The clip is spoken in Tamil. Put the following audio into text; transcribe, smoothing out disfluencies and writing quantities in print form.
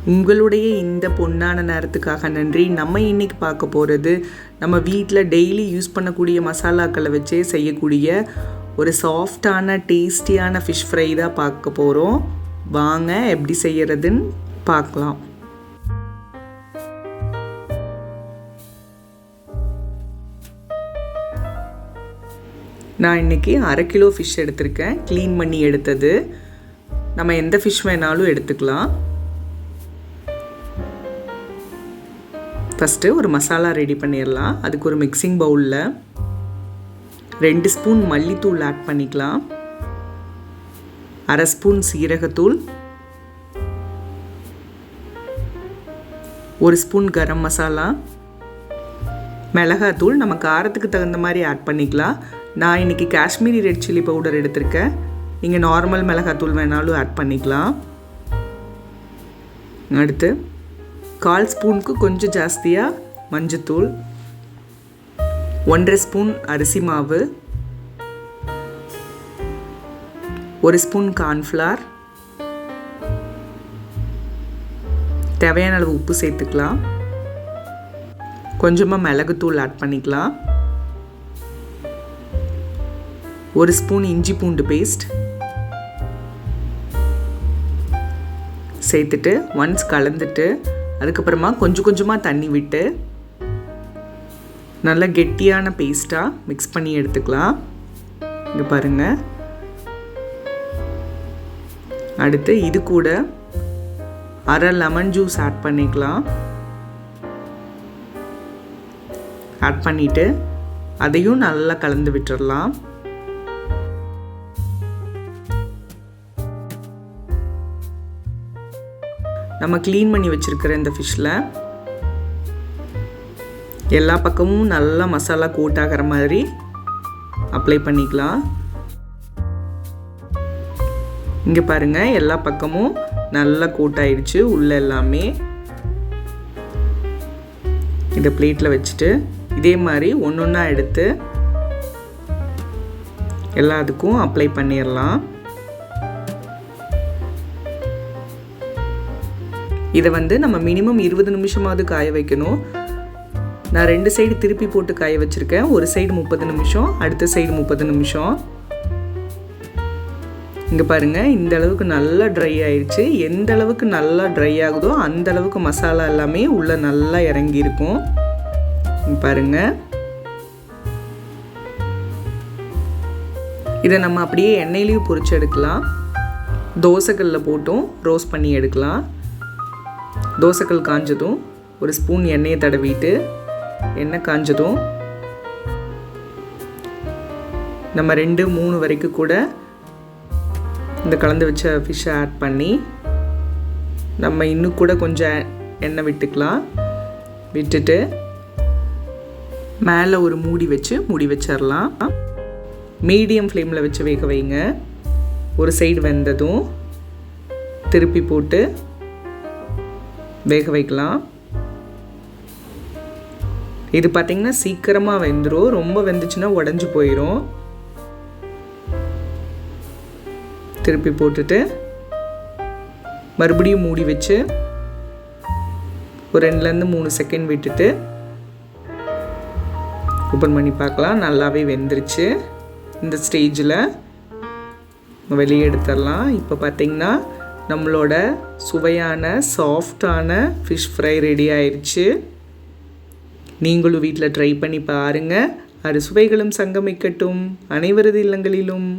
உங்களுடைய இந்த பொன்னான நேரத்துக்காக நன்றி. நம்ம இன்றைக்கி பார்க்க போகிறது நம்ம வீட்டில் டெய்லி யூஸ் பண்ணக்கூடிய மசாலாக்களை வச்சே செய்யக்கூடிய ஒரு சாஃப்டான டேஸ்டியான ஃபிஷ் ஃப்ரை தான் பார்க்க போகிறோம். வாங்க எப்படி செய்கிறதுன்னு பார்க்கலாம். நான் இன்றைக்கி 1/2 கிலோ ஃபிஷ் எடுத்திருக்கேன். க்ளீன் பண்ணி எடுத்தது. நம்ம எந்த ஃபிஷ் வேணாலும் எடுத்துக்கலாம். ஃபஸ்ட்டு ஒரு மசாலா ரெடி பண்ணிடலாம். அதுக்கு ஒரு மிக்சிங் பவுலில் 2 ஸ்பூன் மல்லித்தூள் ஆட் பண்ணிக்கலாம். 1/2 ஸ்பூன் சீரகத்தூள், 1 ஸ்பூன் கரம் மசாலா, மிளகாத்தூள் நம்ம காரத்துக்கு தகுந்த மாதிரி ஆட் பண்ணிக்கலாம். நான் இன்றைக்கி காஷ்மீரி ரெட் சில்லி பவுடர் எடுத்திருக்கேன். நீங்கள் நார்மல் மிளகாத்தூள் வேணாலும் ஆட் பண்ணிக்கலாம். அடுத்து 1/4 ஸ்பூனுக்கு கொஞ்சம் ஜாஸ்தியாக மஞ்சத்தூள், 1/2 ஸ்பூன் அரிசி மாவு, 1 ஸ்பூன் கார்ன்ஃப்ளவர், தேவையான அளவு உப்பு சேர்த்துக்கலாம். கொஞ்சமாக மிளகுத்தூள் ஆட் பண்ணிக்கலாம். 1 ஸ்பூன் இஞ்சி பூண்டு பேஸ்ட் சேர்த்துட்டு ஒன்ஸ் கலந்துட்டு அதுக்கப்புறமா கொஞ்சம் கொஞ்சமாக தண்ணி விட்டு நல்லா கெட்டியான பேஸ்ட்டாக மிக்ஸ் பண்ணி எடுத்துக்கலாம். இங்கே பாருங்கள். அடுத்து இது கூட 1/2 லெமன் ஜூஸ் ஆட் பண்ணிக்கலாம். ஆட் பண்ணிவிட்டு அதையும் நல்லா கலந்து விட்டுடலாம். நம்ம க்ளீன் பண்ணி வச்சுருக்கிற இந்த ஃபிஷ்ஷில் எல்லா பக்கமும் நல்லா மசாலா கோட் ஆகிற மாதிரி அப்ளை பண்ணிக்கலாம். இங்கே பாருங்கள், எல்லா பக்கமும் நல்லா கோட் ஆயிடுச்சு உள்ள எல்லாமே. இதை பிளேட்டில் வச்சுட்டு இதே மாதிரி ஒன்று ஒன்றா எடுத்து எல்லாத்துக்கும் அப்ளை பண்ணிடலாம். இதை நம்ம மினிமம் 20 நிமிஷமாவது காய வைக்கணும். நான் 2 சைடு திருப்பி போட்டு காய வச்சுருக்கேன். ஒரு சைடு 30 நிமிஷம், அடுத்த சைடு 30 நிமிஷம். இங்கே பாருங்கள், இந்த அளவுக்கு நல்லா ட்ரை ஆயிடுச்சு. எந்த அளவுக்கு நல்லா ட்ரை ஆகுதோ அந்த அளவுக்கு மசாலா எல்லாமே உள்ளே நல்லா இறங்கியிருக்கும். பாருங்கள், இதை நம்ம அப்படியே எண்ணெயிலையும் பொரிச்சு எடுக்கலாம். தோசைக்கல்லில் போட்டும் ரோஸ்ட் பண்ணி எடுக்கலாம். தோசைக்கல் காஞ்சதும் 1 ஸ்பூன் எண்ணெயை தடவிட்டு, எண்ணெய் காஞ்சதும் நம்ம 2-3 வரைக்கும் கூட இந்த கலந்து வச்ச ஃபிஷ்ஷை ஆட் பண்ணி நம்ம இன்னும் கூட கொஞ்சம் எண்ணெய் விட்டுக்கலாம். விட்டுட்டு மேலே ஒரு மூடி வச்சிடலாம். மீடியம் ஃப்ளேமில் வச்சு வேக வைங்க. ஒரு சைடு வெந்ததும் திருப்பி போட்டு வேக வைக்கலாம். இது பார்த்திங்கன்னா சீக்கிரமாக வெந்துடும். ரொம்ப வெந்துச்சுன்னா உடஞ்சி போயிடும். திருப்பி போட்டுட்டு மறுபடியும் மூடி வச்சு ஒரு 2-3 செகண்ட் விட்டுட்டு ஓப்பன் பண்ணி பார்க்கலாம். நல்லாவே வெந்துருச்சு. இந்த ஸ்டேஜில் வெளியே எடுத்துடலாம். இப்போ பார்த்திங்கன்னா நம்மளோட சுவையான சாஃப்டான ஃபிஷ் ஃப்ரை ரெடி ஆயிடுச்சு. நீங்களும் வீட்டில் ட்ரை பண்ணி பாருங்கள். அறுசுவைகளும் சங்கமிக்கட்டும் அனைவரது இல்லங்களிலும்.